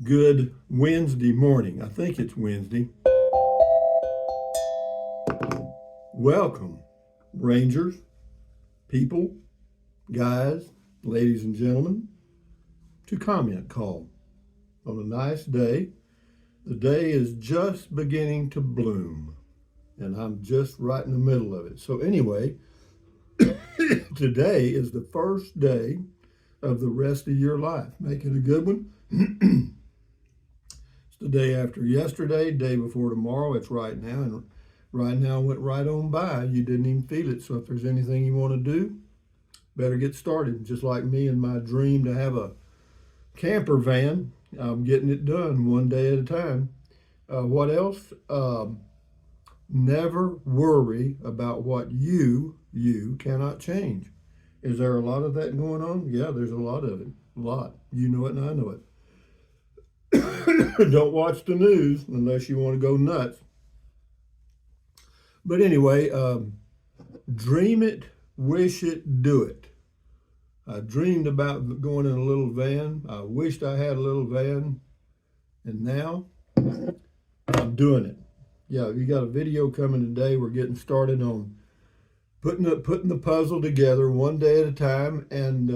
Good Wednesday morning. I think it's Wednesday. Welcome, Rangers, people, guys, ladies and gentlemen, to Comment Call on a nice day. The day is just beginning to bloom, and I'm just right in the middle of it. So, anyway, today is the first day of the rest of your life. Make it a good one. It's the day after yesterday, day before tomorrow. It's right now, and right now went right on by. You didn't even feel it. So if there's anything you want to do, better get started. Just like me and my dream to have a camper van, I'm getting it done one day at a time. What else? Never worry about what you cannot change. Is there a lot of that going on? Yeah, there's a lot of it. A lot. You know it and I know it. Don't watch the news unless you want to go nuts. But anyway, dream it, wish it, do it. I dreamed about going in a little van. I wished I had a little van. And now I'm doing it. Yeah, we got a video coming today. We're getting started on putting the puzzle together one day at a time. And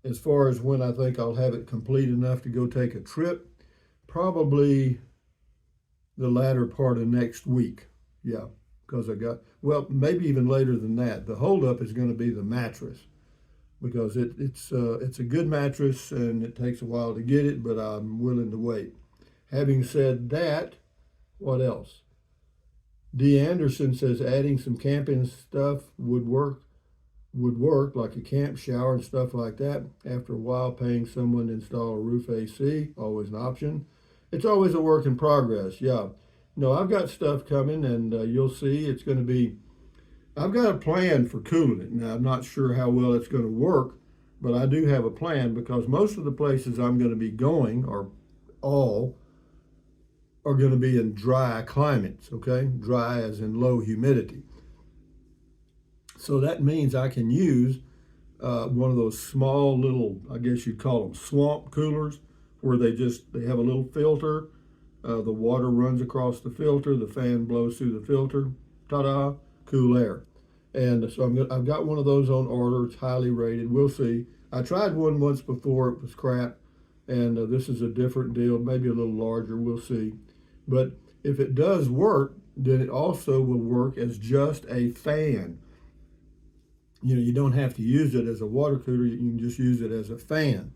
as far as when I think I'll have it complete enough to go take a trip, probably the latter part of next week. Yeah, because well, maybe even later than that. The holdup is going to be the mattress because it's a good mattress and it takes a while to get it, but I'm willing to wait. Having said that, what else? D. Anderson says adding some camping stuff would work like a camp shower and stuff like that. After a while, paying someone to install a roof AC, always an option. It's always a work in progress. Yeah. No, I've got stuff coming, and you'll see it's going to be. I've got a plan for cooling it. Now, I'm not sure how well it's going to work, but I do have a plan because most of the places I'm going to be going all are going to be in dry climates, okay? Dry as in low humidity. So that means I can use one of those small little, I guess you'd call them swamp coolers, where they have a little filter. The water runs across the filter. The fan blows through the filter. Ta-da! Cool air. And so I've got one of those on order. It's highly rated. We'll see. I tried one once before. It was crap. And this is a different deal, maybe a little larger. We'll see. But if it does work, then it also will work as just a fan. You don't have to use it as a water cooler. You can just use it as a fan.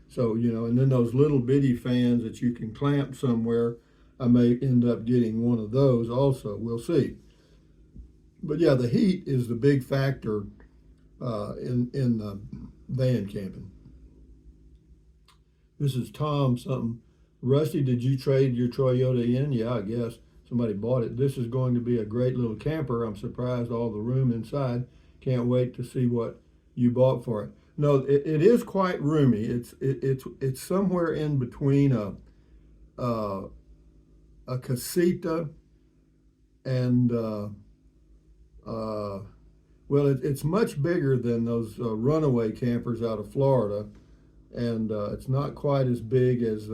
So, and then those little bitty fans that you can clamp somewhere, I may end up getting one of those also. We'll see. But yeah, the heat is the big factor in van camping. This is Tom something. Rusty, did you trade your Toyota in? Yeah, I guess somebody bought it. This is going to be a great little camper. I'm surprised all the room inside. Can't wait to see what you bought for it. No, it is quite roomy. It's somewhere in between a casita and well, it's much bigger than those runaway campers out of Florida, and it's not quite as big as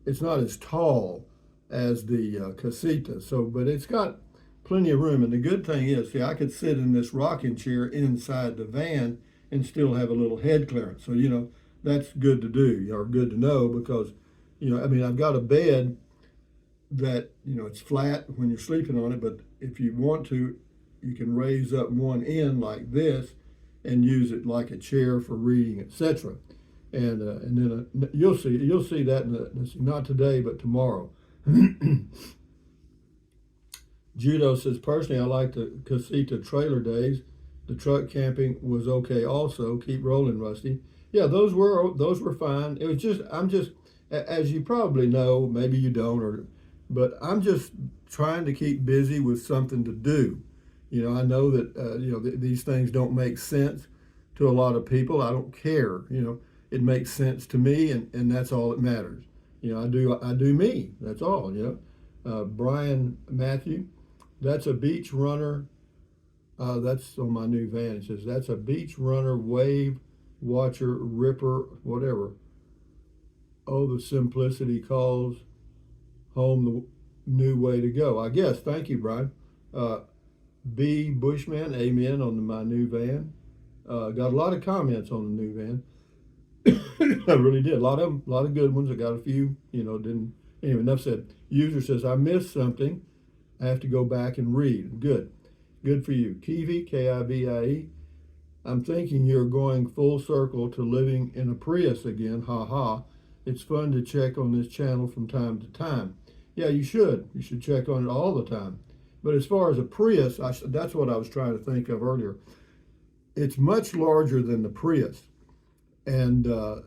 it's not as tall as the casita. So, but it's got plenty of room. And the good thing is, see, I could sit in this rocking chair inside the van and still have a little head clearance. So, that's good to do or good to know because, I've got a bed that, it's flat when you're sleeping on it, but if you want to, you can raise up one end like this and use it like a chair for reading, etc. And then you'll see that not today, but tomorrow. Judo says, personally, I like the casita trailer days. The truck camping was okay also. Keep rolling, Rusty. Yeah, those were fine. It was just, as you probably know, maybe you don't, but I'm just trying to keep busy with something to do. I know that, these things don't make sense to a lot of people. I don't care. It makes sense to me, and that's all that matters. I do me. That's all. Brian Matthew, that's a beach runner. That's on my new van. It says that's a beach runner, wave watcher, ripper, whatever. Oh, the simplicity calls home the new way to go. I guess. Thank you, Brian. Uh, B. Bushman, amen on my new van. Got a lot of comments on the new van. I really did. A lot of them, a lot of good ones. I got a few, didn't. Anyway, enough said. User says, I missed something. I have to go back and read. Good. Good for you. Kiwi, Kibie. I'm thinking you're going full circle to living in a Prius again. Ha ha. It's fun to check on this channel from time to time. Yeah, you should. You should check on it all the time. But as far as a Prius, that's what I was trying to think of earlier. It's much larger than the Prius. And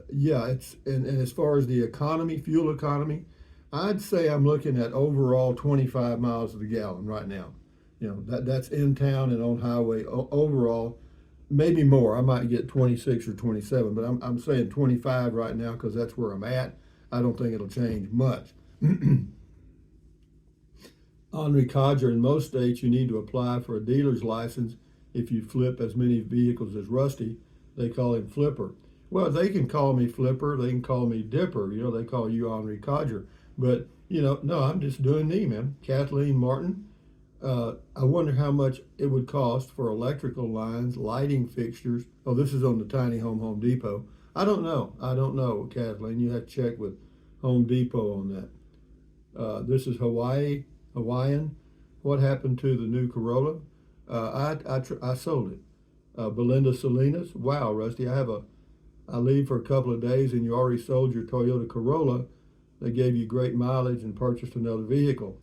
yeah, and as far as the economy, fuel economy, I'd say I'm looking at overall 25 miles to the gallon right now. That's in town and on highway overall, maybe more. I might get 26 or 27, but I'm saying 25 right now because that's where I'm at. I don't think it'll change much. Henri Codger, in most states, you need to apply for a dealer's license if you flip as many vehicles as Rusty. They call him Flipper. Well, they can call me Flipper. They can call me Dipper. They call you Henri Codger. But, no, I'm just doing me, man. Kathleen Martin. I wonder how much it would cost for electrical lines, lighting fixtures. Oh, this is on the Tiny Home Depot. I don't know, Kathleen. You have to check with Home Depot on that. This is Hawaiian. What happened to the new Corolla? I sold it. Belinda Salinas. Wow, Rusty, I leave for a couple of days and you already sold your Toyota Corolla. They gave you great mileage and purchased another vehicle.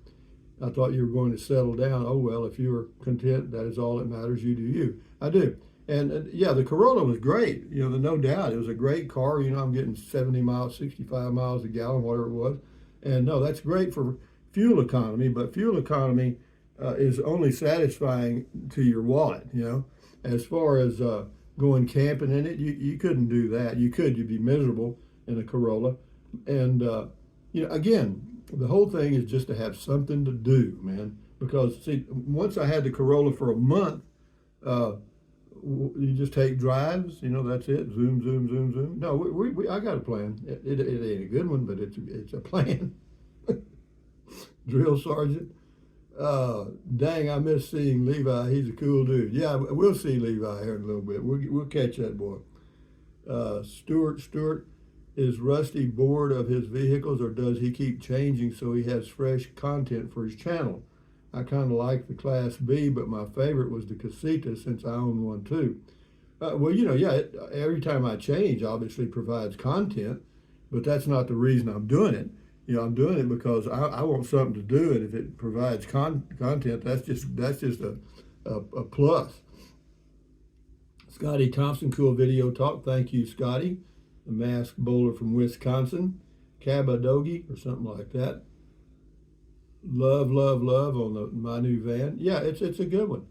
I thought you were going to settle down. Oh, well, if you were content, that is all that matters. You do you. I do. And yeah, the Corolla was great. No doubt. It was a great car. I'm getting 70 miles, 65 miles a gallon, whatever it was. And no, that's great for fuel economy, but fuel economy is only satisfying to your wallet, As far as going camping in it, you couldn't do that. You'd be miserable in a Corolla. And, again, the whole thing is just to have something to do, man. Because, see, once I had the Corolla for a month, you just take drives, that's it. Zoom, zoom, zoom, zoom. No, I got a plan. It ain't a good one, but it's a plan. Drill sergeant. Dang, I miss seeing Levi. He's a cool dude. Yeah, we'll see Levi here in a little bit. We'll catch that boy. Stuart, is Rusty bored of his vehicles, or does he keep changing so he has fresh content for his channel? I kind of like the Class B, but my favorite was the Casita since I own one too. Well, yeah, every time I change, obviously provides content, but that's not the reason I'm doing it. I'm doing it because I want something to do, and if it provides content, that's just a plus. Scotty Thompson, cool video talk. Thank you, Scotty. The masked bowler from Wisconsin, Cabadogi or something like that. Love on my new van. Yeah, it's a good one.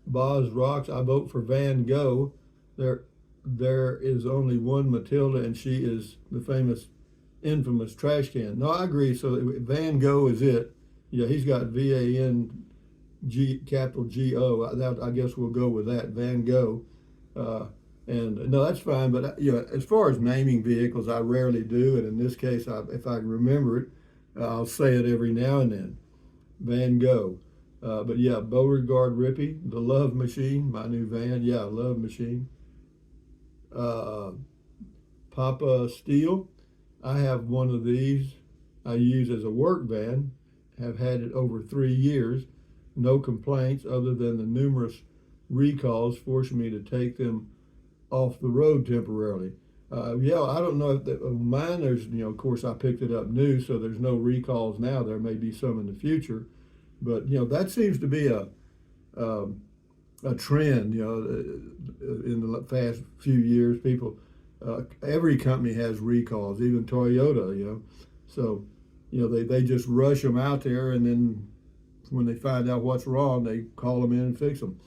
Boz rocks. I vote for Van Gogh. There is only one Matilda, and she is the infamous trash can. No, I agree. So Van Gogh is it. Yeah, he's got VANG capital GO. I guess we'll go with that. Van Gogh. And no, that's fine. But as far as naming vehicles, I rarely do. And in this case, if I can remember it, I'll say it every now and then. Van Gogh. But yeah, Beauregard Rippey, the Love Machine, my new van. Yeah, Love Machine. Papa Steele. I have one of these I use as a work van. Have had it over 3 years. No complaints other than the numerous recalls forcing me to take them off the road temporarily. Yeah, I don't know if mine, of course I picked it up new, so there's no recalls now. There may be some in the future, but that seems to be a trend, in the past few years. People, every company has recalls, even Toyota, so, they just rush them out there, and then when they find out what's wrong, they call them in and fix them.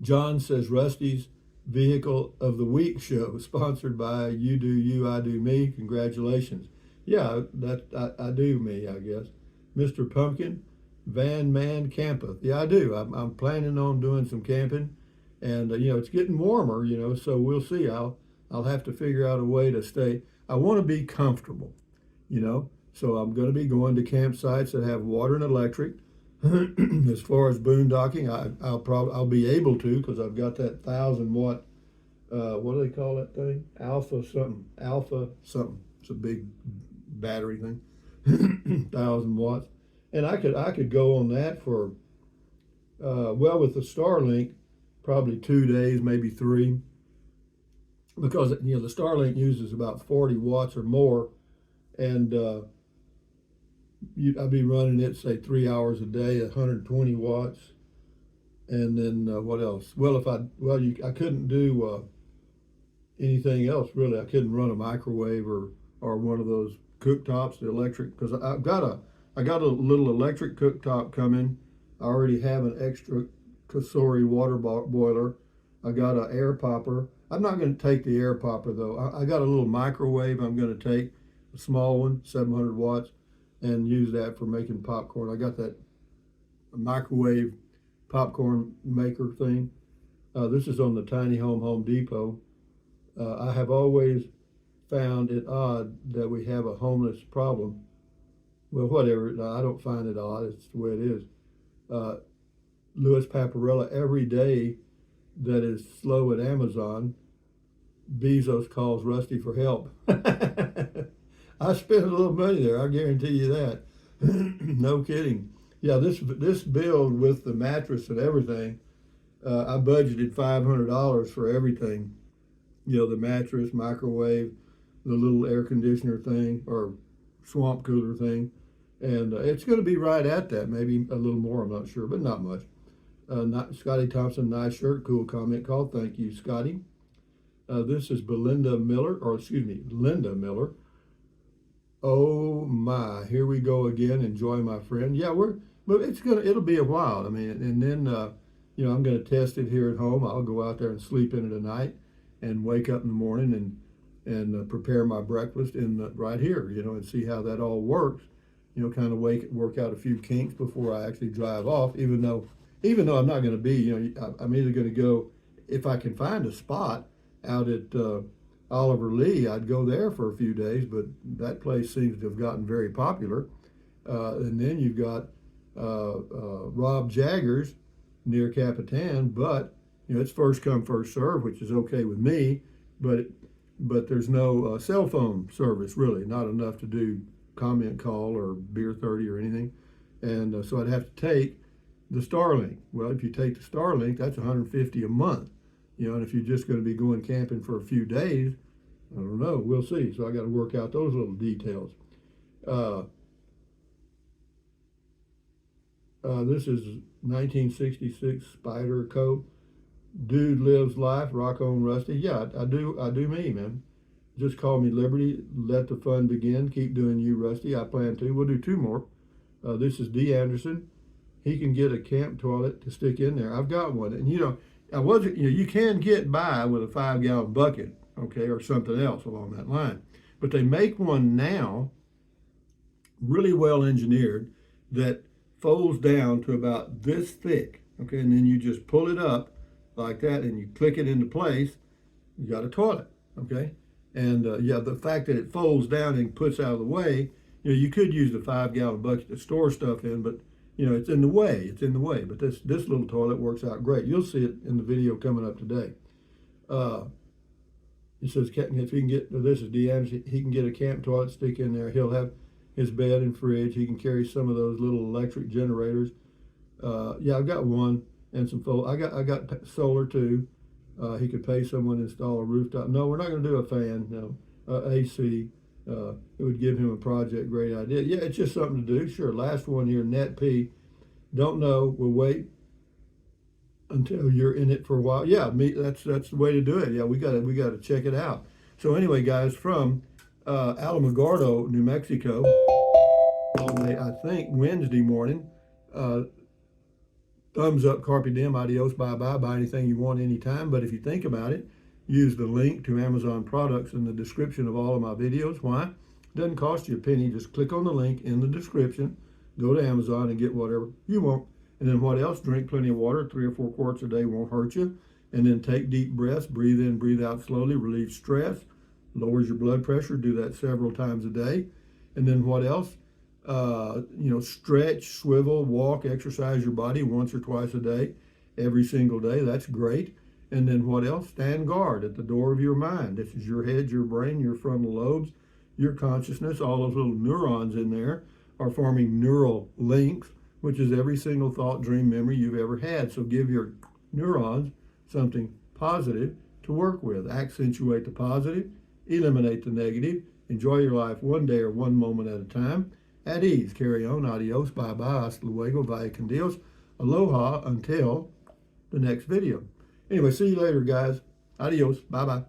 John says Rusty's Vehicle of the Week show, sponsored by You Do You, I Do Me. Congratulations. Yeah, I do me, I guess. Mr. Pumpkin, Van Man Campeth. Yeah, I do. I'm planning on doing some camping, and it's getting warmer, so we'll see. I'll I'll have to figure out a way to stay. I want to be comfortable, you know. So I'm going to be going to campsites that have water and electric. As far as boondocking, I'll be able to, because I've got that 1,000 watt. What do they call that thing? Alpha something. Alpha something. It's a big battery thing. 1,000 watts, and I could go on that for well, with the Starlink, probably 2 days, maybe 3, because the Starlink uses about 40 watts or more, and I'd be running it say 3 hours a day, 120 watts, and then what else? Well, I couldn't do anything else really. I couldn't run a microwave or one of those cooktops, the electric, because I got a little electric cooktop coming. I already have an extra Kasori water boiler. I got an air popper. I'm not going to take the air popper though. I got a little microwave I'm going to take, a small one, 700 watts, and use that for making popcorn. I got that microwave popcorn maker thing. This is on the Tiny Home Depot. I have always found it odd that we have a homeless problem. Well, whatever. I don't find it odd. It's the way it is. Louis Paparella, every day that is slow at Amazon, Bezos calls Rusty for help. I spent a little money there, I guarantee you that. No kidding. Yeah, this build with the mattress and everything, I budgeted $500 for everything. The mattress, microwave, the little air conditioner thing, or swamp cooler thing. And it's going to be right at that, maybe a little more, I'm not sure, but not much. Scotty Thompson, nice shirt, cool comment call. Thank you, Scotty. This is Linda Miller. Oh my, here we go again. Enjoy, my friend. Yeah, but it'll be a while. I mean, and then I'm going to test it here at home. I'll go out there and sleep in it tonight, and wake up in the morning and prepare my breakfast right here, and see how that all works. Kind of work out a few kinks before I actually drive off. Even though I'm not going to be, I'm either going to go, if I can find a spot out at Oliver Lee, I'd go there for a few days. But that place seems to have gotten very popular. And then you've got Rob Jaggers near Capitan, but it's first come first serve, which is okay with me. But there's no cell phone service really, not enough to do comment call or Beer 30 or anything, and so I'd have to take the Starlink. Well, if you take the Starlink, that's $150 a month, and if you're just going to be going camping for a few days, I don't know, we'll see. So I got to work out those little details. This is 1966 Spider coat. Dude lives life, rock on Rusty. Yeah, I do me, man. Just call me Liberty. Let the fun begin. Keep doing you, Rusty. I plan to. We'll do 2 more. This is D. Anderson. He can get a camp toilet to stick in there. I've got one. And you can get by with a 5-gallon bucket, okay, or something else along that line. But they make one now, really well engineered, that folds down to about this thick, okay, and then you just pull it up like that and you click it into place. You got a toilet, okay. And the fact that it folds down and puts out of the way, you could use the 5-gallon bucket to store stuff in, but it's in the way. It's in the way. But this little toilet works out great. You'll see it in the video coming up today. It says if he can get, this is Deanne, he can get a camp toilet, stick in there. He'll have his bed and fridge. He can carry some of those little electric generators. I've got one and some I got solar too. He could pay someone to install a rooftop. No, we're not going to do a fan. No, AC. It would give him a project. Great idea. Yeah, it's just something to do. Sure. Last one here, Net P. Don't know. We'll wait until you're in it for a while. Yeah, that's the way to do it. Yeah, we got to check it out. So anyway, guys, from Alamogordo, New Mexico, on I think Wednesday morning. Thumbs up, carpe diem, adios, bye-bye, buy anything you want anytime. But if you think about it, use the link to Amazon products in the description of all of my videos. Why? It doesn't cost you a penny. Just click on the link in the description, go to Amazon and get whatever you want. And then what else? Drink plenty of water. 3 or 4 quarts a day won't hurt you. And then take deep breaths, breathe in, breathe out slowly, relieve stress, lowers your blood pressure, do that several times a day. And then what else? Stretch, swivel, walk, exercise your body once or twice a day, every single day. That's great. And then what else? Stand guard at the door of your mind. This is your head, your brain, your frontal lobes, your consciousness. All those little neurons in there are forming neural links, which is every single thought, dream, memory you've ever had. So give your neurons something positive to work with. Accentuate the positive, eliminate the negative. Enjoy your life one day or one moment at a time. At ease. Carry on. Adios. Bye-bye. Hasta luego. Vaya con Dios. Aloha until the next video. Anyway, see you later, guys. Adios. Bye-bye.